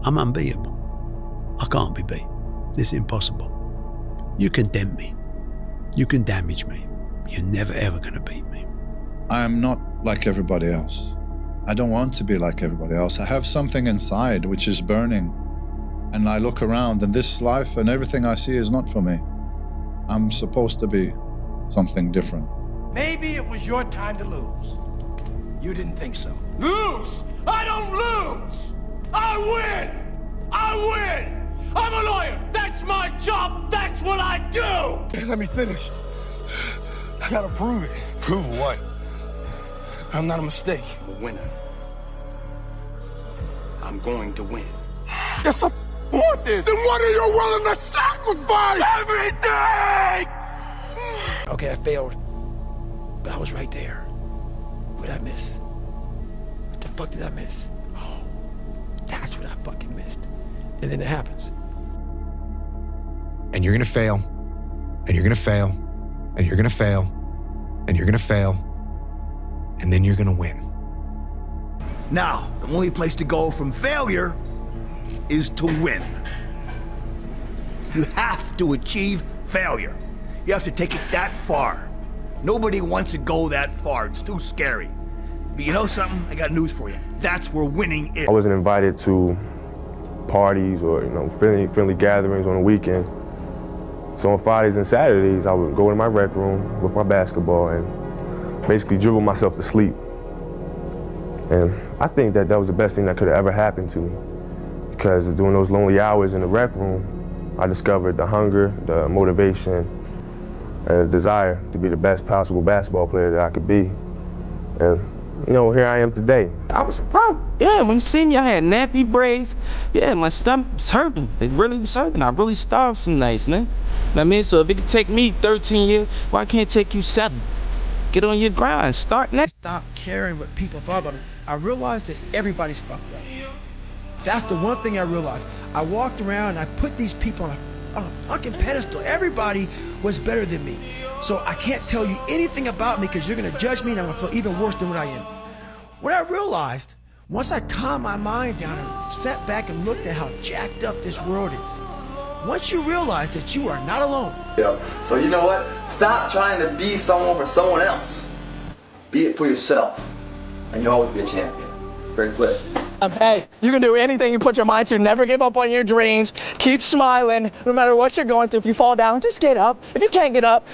I'm unbeatable. I can't be beat. It's impossible. You condemn me. You can damage me. You're never ever going to beat me. I am not like everybody else. I don't want to be like everybody else. I have something inside which is burning. And I look around and this life and everything I see is not for me. I'm supposed to be something different. Maybe it was your time to lose. You didn't think so. Lose? I don't lose! I win! I win! I'm a lawyer! That's my job! That's what I do! Let me finish. I gotta prove it. Prove what? I'm not a mistake. I'm a winner. I'm going to win. Yes, I want this. Then what are you willing to sacrifice? Everything! Okay, I failed. But I was right there. What did I miss? What the fuck did I miss? Oh, that's what I fucking missed. And then it happens. And you're gonna fail. And you're gonna fail. And you're gonna fail. And you're gonna fail. And then you're gonna win. Now, the only place to go from failure is to win. You have to achieve failure. You have to take it that far. Nobody wants to go that far. It's too scary. But you know something? I got news for you. That's where winning is. I wasn't invited to parties or friendly gatherings on the weekend. So on Fridays and Saturdays, I would go in my rec room with my basketball and basically dribble myself to sleep. And I think that was the best thing that could have ever happened to me, because during those lonely hours in the rec room, I discovered the hunger, the motivation, and the desire to be the best possible basketball player that I could be. And here I am today. I was broke. Yeah, when you seen me, I had nappy braids. Yeah, my stomach was hurting. It really was hurting. I really starved some nights, man. I mean, so if it could take me 13 years, why can't it take you 7? Get on your grind, start next. Stop caring what people thought about it. I realized that everybody's fucked up. That's the one thing I realized. I walked around and I put these people on a fucking pedestal. Everybody was better than me. So I can't tell you anything about me because you're gonna judge me and I'm gonna feel even worse than what I am. What I realized, once I calmed my mind down and sat back and looked at how jacked up this world is, once you realize that you are not alone. So you know what? Stop trying to be someone for someone else. Be it for yourself, and you'll always be a champion. Very clear. Hey, you can do anything you put your mind to. Never give up on your dreams. Keep smiling, no matter what you're going through. If you fall down, just get up. If you can't get up,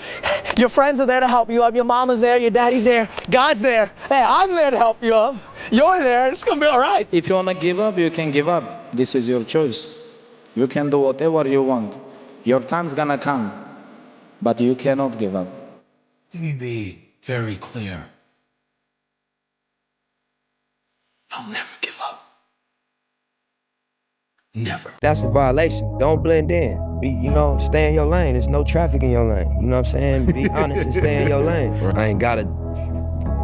your friends are there to help you up. Your mama's there, your daddy's there, God's there. Hey, I'm there to help you up. You're there, it's gonna be all right. If you wanna give up, you can give up. This is your choice. You can do whatever you want. Your time's gonna come, but you cannot give up. Let me be very clear. I'll never give up. Never. That's a violation. Don't blend in. Stay in your lane. There's no traffic in your lane. You know what I'm saying? Be honest and stay in your lane. I ain't gotta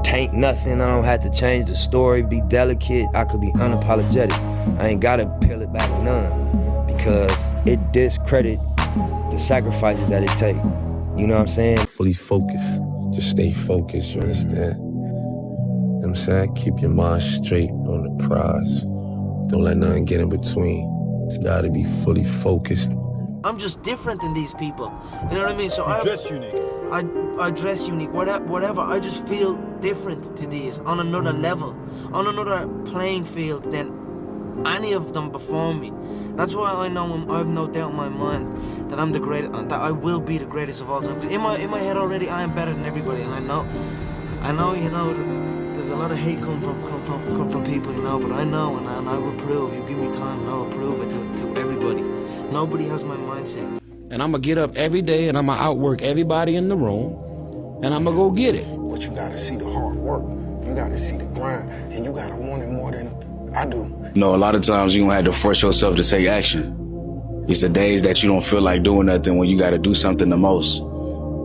taint nothing. I don't have to change the story, be delicate. I could be unapologetic. I ain't gotta peel it back none, because it discredit the sacrifices that it take. You know what I'm saying? Fully focused. Just stay focused, you understand? You know what I'm saying? Keep your mind straight on the prize. Don't let nothing get in between. You gotta be fully focused. I'm just different than these people. You know what I mean? So I dress unique. I dress unique, whatever. I just feel different to these, on another level, on another playing field than any of them before me. That's why I know, I have no doubt in my mind that I'm the greatest, that I will be the greatest of all time. In my head already, I am better than everybody, and I know, there's a lot of hate come from people, but I know, and I will prove. You give me time, and I will prove it to everybody. Nobody has my mindset. And I'm gonna get up every day and I'm gonna outwork everybody in the room, and I'm gonna go get it. But you gotta see the hard work. You gotta see the grind, and you gotta want it more than I do. A lot of times you gonna have to force yourself to take action. It's the days that you don't feel like doing nothing when you gotta do something the most.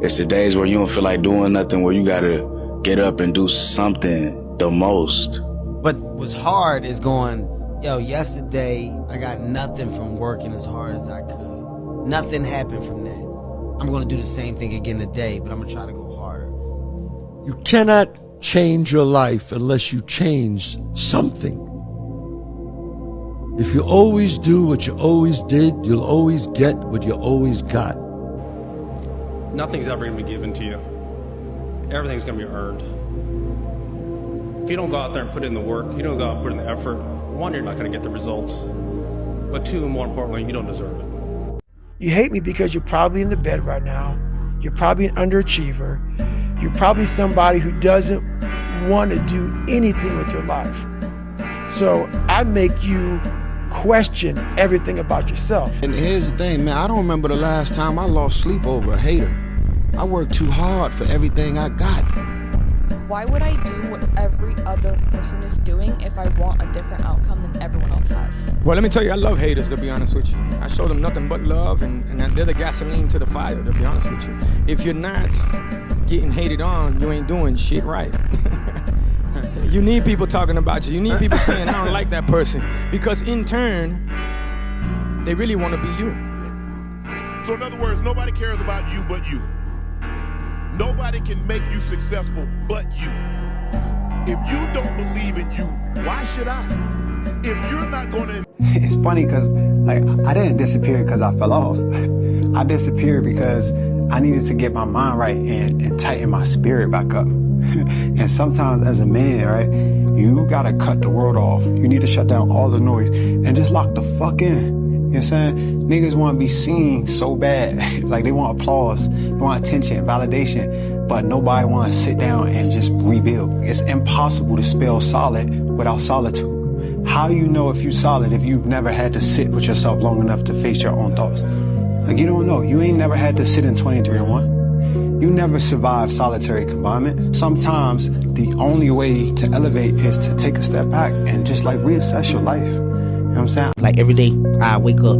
It's the days where you don't feel like doing nothing where you gotta get up and do something the most. But what's hard is going, yesterday I got nothing from working as hard as I could. Nothing happened from that. I'm gonna do the same thing again today, but I'm gonna try to go harder. You cannot change your life unless you change something. If you always do what you always did, you'll always get what you always got. Nothing's ever going to be given to you. Everything's going to be earned. If you don't go out there and put in the work, you don't go out and put in the effort, one, you're not going to get the results. But two, more importantly, you don't deserve it. You hate me because you're probably in the bed right now. You're probably an underachiever. You're probably somebody who doesn't want to do anything with your life. So I make you question everything about yourself. And here's the thing, man, I don't remember the last time I lost sleep over a hater. I worked too hard for everything I got. Why would I do what every other person is doing if I want a different outcome than everyone else has? Well, let me tell you, I love haters, to be honest with you. I show them nothing but love, and they're the gasoline to the fire, to be honest with you. If you're not getting hated on, you ain't doing shit right. You need people talking about you. You need people saying, I don't like that person. Because in turn, they really want to be you. So in other words, nobody cares about you but you. Nobody can make you successful but you. If you don't believe in you, why should I? If you're not gonna... It's funny because like I didn't disappear because I fell off. I disappeared because I needed to get my mind right and tighten my spirit back up. And sometimes as a man, right, you gotta cut the world off. You need to shut down all the noise and just lock the fuck in. You know what I'm saying? Niggas want to be seen so bad. Like they want applause, they want attention, validation, but nobody want to sit down and just rebuild. It's impossible to spell solid without solitude. How you know if you solid if you've never had to sit with yourself long enough to face your own thoughts? Like you don't know. You ain't never had to sit in 23-1. You never survived solitary confinement. Sometimes the only way to elevate is to take a step back and just like reassess your life. You know what I'm saying? Like every day I wake up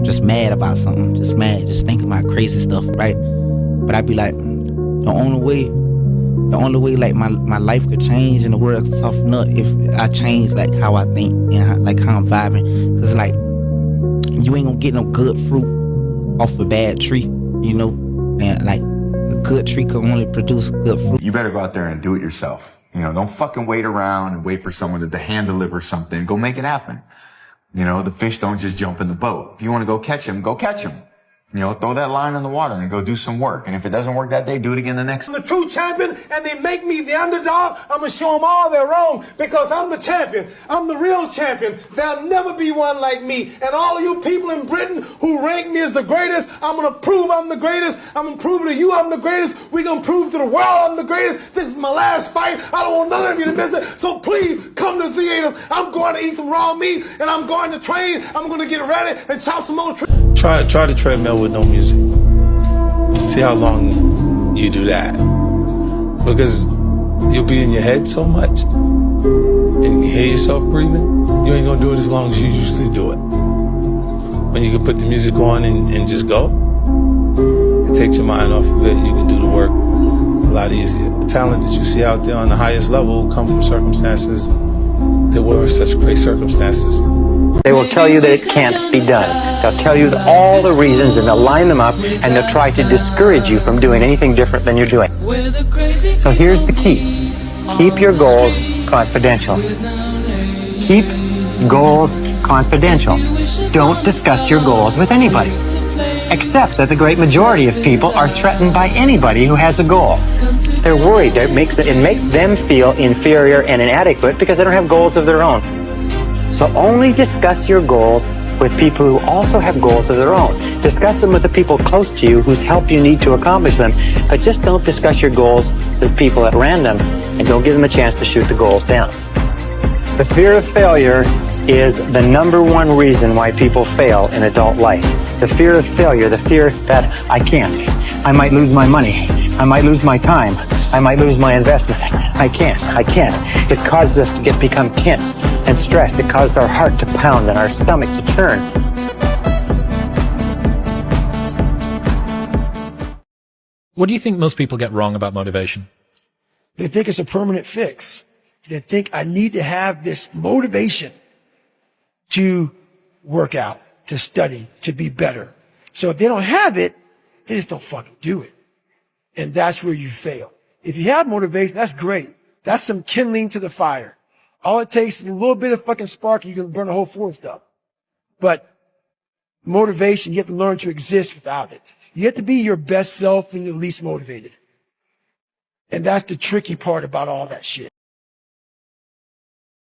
just mad about something, just mad, just thinking about crazy stuff, right? But I'd be like, the only way like my life could change and the world could soften up if I change like how I think and like how I'm vibing. Cause like, you ain't gonna get no good fruit off a bad tree, you know? And like, a good tree can only produce good fruit. You better go out there and do it yourself. You know, don't fucking wait around and wait for someone to hand deliver something. Go make it happen. You know, the fish don't just jump in the boat. If you want to go catch him, go catch him. You know, throw that line in the water and go do some work. And if it doesn't work that day, do it again the next. I'm the true champion, and they make me the underdog. I'm going to show them all they're wrong because I'm the champion. I'm the real champion. There'll never be one like me. And all of you people in Britain who rank me as the greatest, I'm going to prove I'm the greatest. I'm going to prove to you I'm the greatest. We're going to prove to the world I'm the greatest. This is my last fight. I don't want none of you to miss it. So please come to the theaters. I'm going to eat some raw meat, and I'm going to train. I'm going to get ready and chop some more trees. Try the treadmill with no music. See how long you do that. Because you'll be in your head so much and you hear yourself breathing, you ain't gonna do it as long as you usually do it. When you can put the music on and just go, it takes your mind off of it. You can do the work a lot easier. The talent that you see out there on the highest level come from circumstances that were in such great circumstances. They will tell you that it can't be done. They'll tell you all the reasons and they'll line them up and they'll try to discourage you from doing anything different than you're doing. So here's the key. Keep your goals confidential. Keep goals confidential. Don't discuss your goals with anybody. Except that the great majority of people are threatened by anybody who has a goal. They're worried. It makes them feel inferior and inadequate because they don't have goals of their own. So only discuss your goals with people who also have goals of their own. Discuss them with the people close to you whose help you need to accomplish them. But just don't discuss your goals with people at random and don't give them a chance to shoot the goals down. The fear of failure is the #1 reason why people fail in adult life. The fear of failure, the fear that I can't. I might lose my money. I might lose my time. I might lose my investment. I can't. It causes us to become tense and stressed. It causes our heart to pound and our stomach to turn. What do you think most people get wrong about motivation? They think it's a permanent fix. They think I need to have this motivation to work out, to study, to be better. So if they don't have it, they just don't fucking do it. And that's where you fail. If you have motivation, that's great. That's some kindling to the fire. All it takes is a little bit of fucking spark and you can burn a whole forest up. But motivation, you have to learn to exist without it. You have to be your best self when you're least motivated. And that's the tricky part about all that shit.